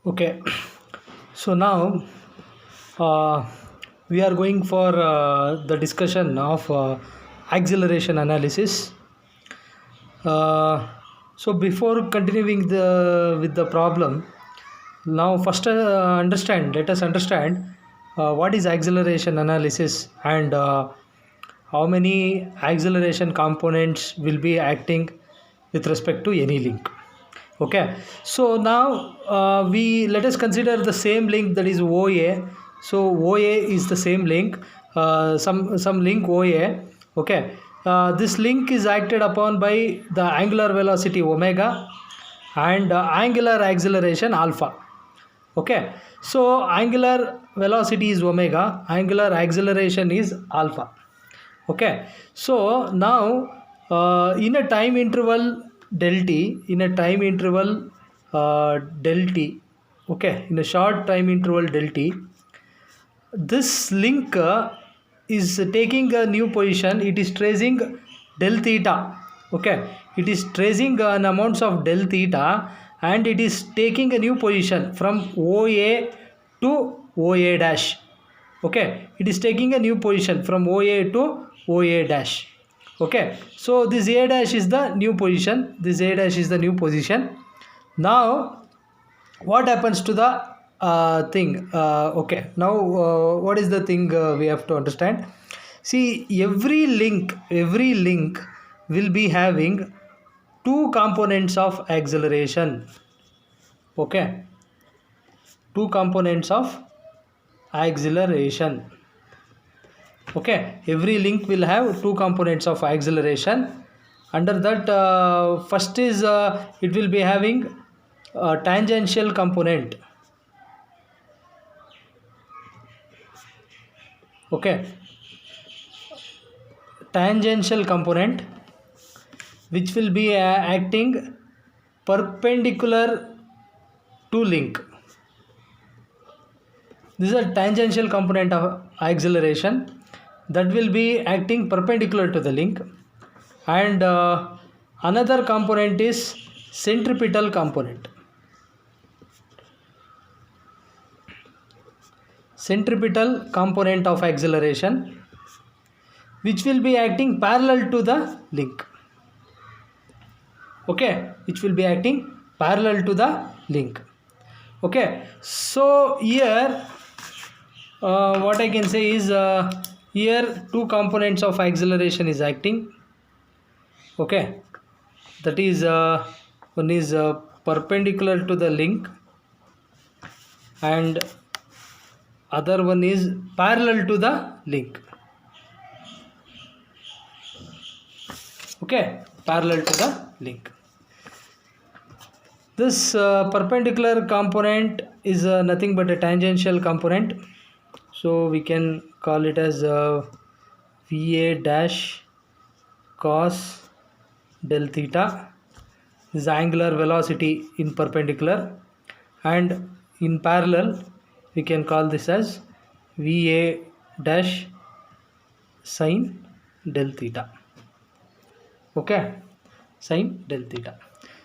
Okay, so now uh, we are going for the discussion of acceleration analysis. Uh, so before continuing with the problem, now first let us understand what is acceleration analysis and how many acceleration components will be acting with respect to any link. Okay, so now we let us consider the same link, that is OA. So OA is the same link, some link OA. Okay, this link is acted upon by the angular velocity omega and angular acceleration alpha. Okay, so angular velocity is omega, angular acceleration is alpha. Okay, so now in a time interval del t, del t, okay, in a short time interval del t, this link is taking a new position. It is tracing del theta. Okay, it is tracing an amounts of del theta, and it is taking a new position from OA to OA dash. Okay, it is taking a new position from OA to OA dash. Okay, so this A dash is the new position, now what happens to the thing? Okay, now what is the thing we have to understand? See, every link will be having two components of acceleration. Okay, two components of acceleration. Okay, every link will have two components of acceleration. Under that, first is it will be having a tangential component. Okay, tangential component which will be acting perpendicular to link. This is a tangential component of acceleration that will be acting perpendicular to the link, and another component is centripetal component. Centripetal component of acceleration which will be acting parallel to the link. Okay, which will be acting parallel to the link. Okay, so here what I can say is here two components of acceleration is acting. Okay, that is one is perpendicular to the link and other one is parallel to the link. Okay, parallel to the link. This perpendicular component is nothing but a tangential component, so we can call it as VA dash cos del theta. This is angular velocity in perpendicular, and in parallel we can call this as VA dash sin del theta. Okay, sin del theta.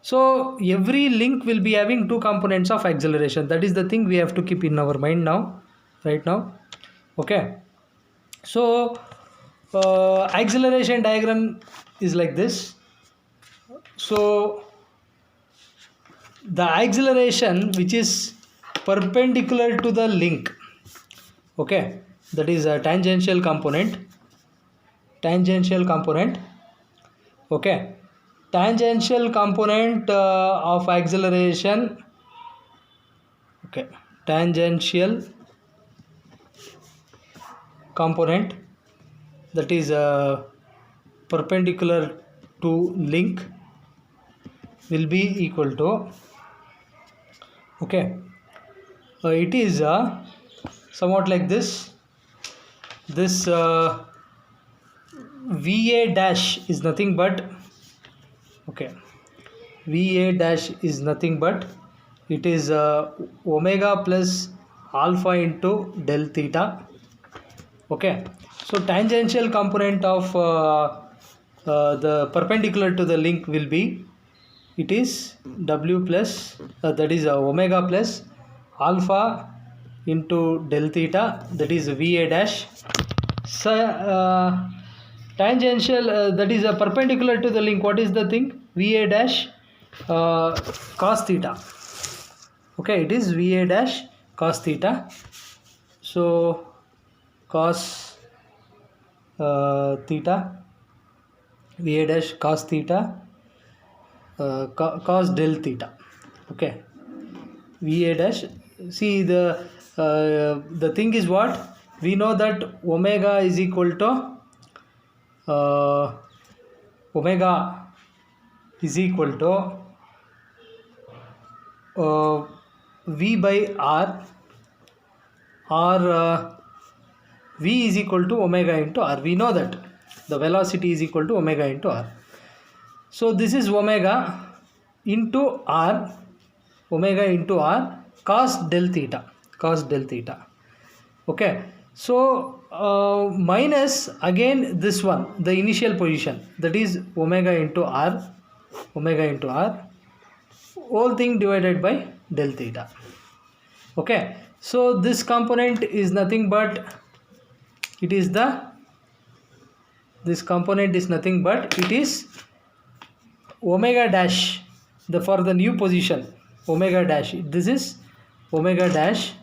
So every link will be having two components of acceleration. That is the thing we have to keep in our mind now, right now. Okay, so acceleration diagram is like this. So the acceleration which is perpendicular to the link, okay, that is a tangential component. Okay, tangential component of acceleration. Okay, tangential component that is perpendicular to link will be equal to, okay, it is somewhat like this. This VA dash is nothing but, okay, VA dash is nothing but it is omega plus alpha into del theta. Okay, so tangential component of the perpendicular to the link will be, it is W plus that is omega plus alpha into del theta, that is VA dash. So tangential, that is a perpendicular to the link. What is the thing? VA dash cos theta. Okay, it is VA dash cos theta. So cos theta, VA dash cos theta, cos del theta. Okay, VA dash. See, the thing is what? We know that omega is equal to omega is equal to V by R, or V is equal to omega into R. We know that the velocity is equal to omega into R. So this is omega into R, omega into R cos del theta, cos del theta. Okay, so minus again this one, the initial position, that is omega into R, omega into R, whole thing divided by del theta. Okay, so this component is nothing but it is this component is nothing but it is omega dash, for the new position, omega dash. This is omega dash,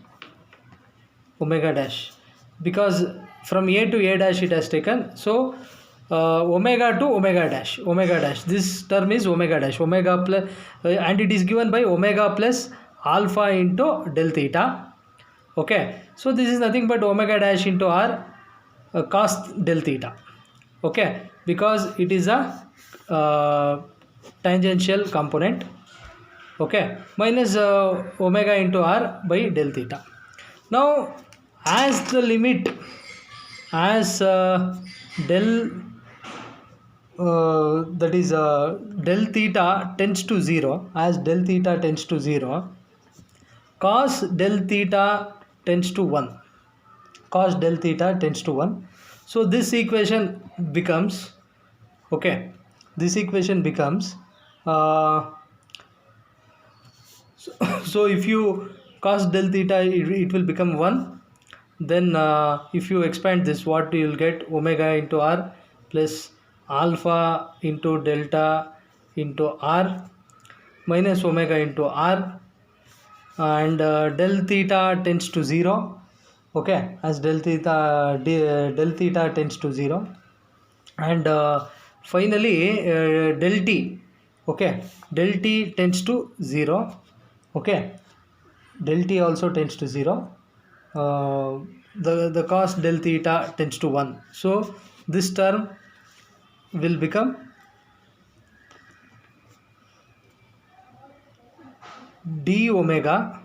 because from A to A dash it has taken. So omega to omega dash, this term is omega dash, omega plus and it is given by omega plus alpha into del theta. Okay, so this is nothing but omega dash into R cos del theta. Okay, because it is a tangential component. Okay, minus omega into R by del theta. Now as the limit, as del that is del theta tends to 0, as del theta tends to 0, cos del theta tends to 1, cos del theta tends to 1. So this equation becomes, okay, this equation becomes so if you cos del theta, it will become 1. Then if you expand this, what you will get? Omega into R plus alpha into delta into R minus omega into R, and del theta tends to 0. Okay, as del theta tends to 0, and finally del t. Okay, del t tends to 0. Okay, del t also tends to 0. The cos del theta tends to 1. So this term will become d omega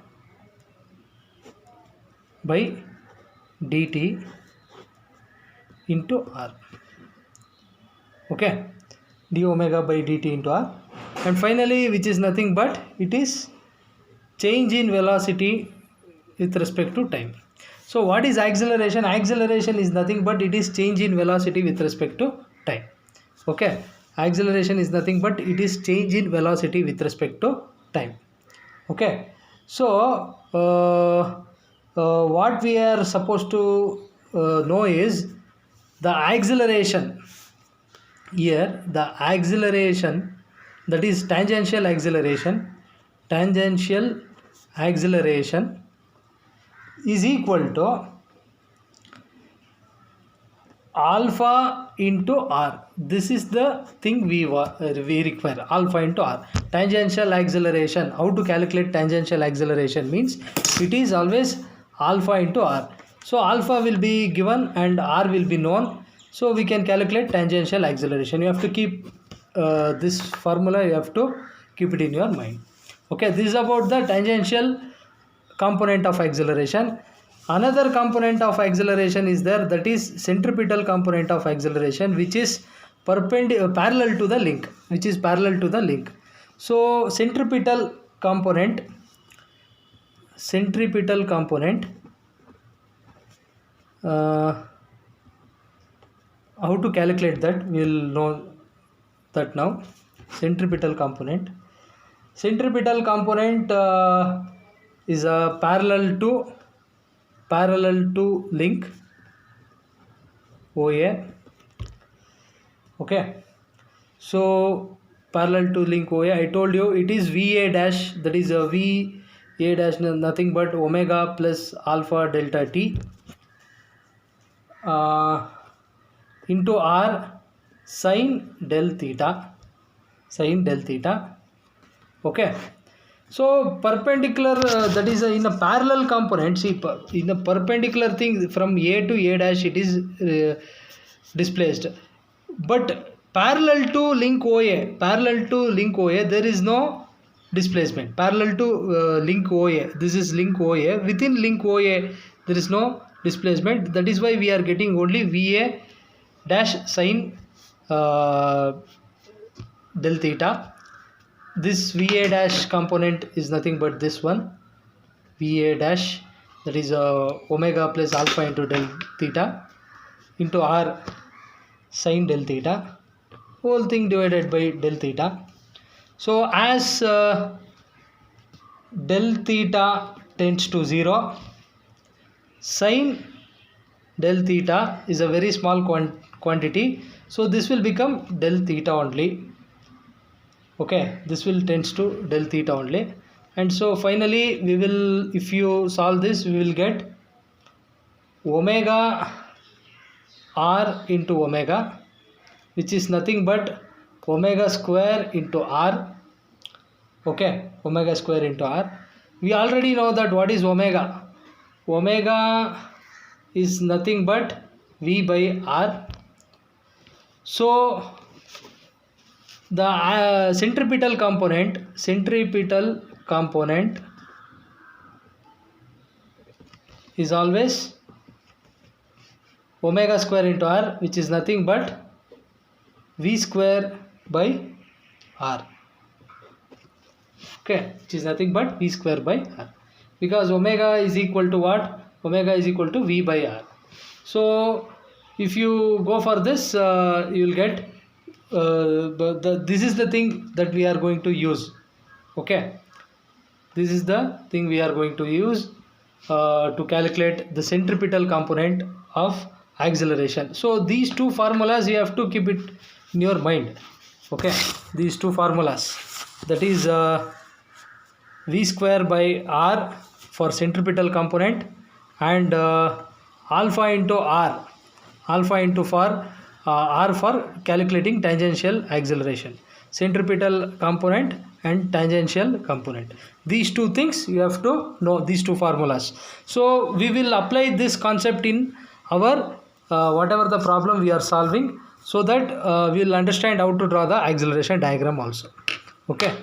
by dt into R. Okay, d omega by dt into R, and finally, which is nothing but it is change in velocity with respect to time. So what is acceleration? Acceleration is nothing but it is change in velocity with respect to time. Okay, acceleration is nothing but it is change in velocity with respect to time. Okay, so what we are supposed to know is the acceleration. Here the acceleration, that is tangential acceleration, is equal to alpha into R. This is the thing we require, alpha into R. Tangential acceleration, how to calculate tangential acceleration means it is always alpha into R. So alpha will be given and R will be known, so we can calculate tangential acceleration. You have to keep this formula, you have to keep it in your mind. Okay, this is about the tangential component of acceleration. Another component of acceleration is there, that is centripetal component of acceleration, which is parallel to the link, So centripetal component, how to calculate that, we will know that now. Centripetal component is a parallel to link OA. Okay, so parallel to link OA, I told you it is VA dash, that is a VA dash nothing but omega plus alpha delta t into R sin del theta. Okay, so perpendicular, that is in a parallel component. See, in a perpendicular thing from A to A dash it is displaced, but parallel to link OA, there is no displacement. Parallel to link OA, this is link OA, within link OA there is no displacement. That is why we are getting only VA dash sin del theta. This VA dash component is nothing but this one, VA dash, that is omega plus alpha into del theta into R sin del theta, whole thing divided by del theta. So as del theta tends to 0, sin del theta is a very small quantity, so this will become del theta only. Okay, this will tends to del theta only, and so finally we will, if you solve this, we will get omega R into omega, which is nothing but omega square into R. Okay, omega square into R. We already know that what is omega. Omega is nothing but V by R. So the centripetal component is always omega square into R, which is nothing but V square by R. Okay, which is nothing but V square by R, because omega is equal to what? Omega is equal to V by R. So if you go for this, you will get this is the thing that we are going to use. Okay, this is the thing we are going to use to calculate the centripetal component of acceleration. So these two formulas you have to keep it in your mind. Okay, these two formulas, that is V square by R for centripetal component, and alpha into R, R for calculating tangential acceleration, centripetal component and tangential component. These two things you have to know, these two formulas. So we will apply this concept in our whatever the problem we are solving, so that we will understand how to draw the acceleration diagram also. Okay.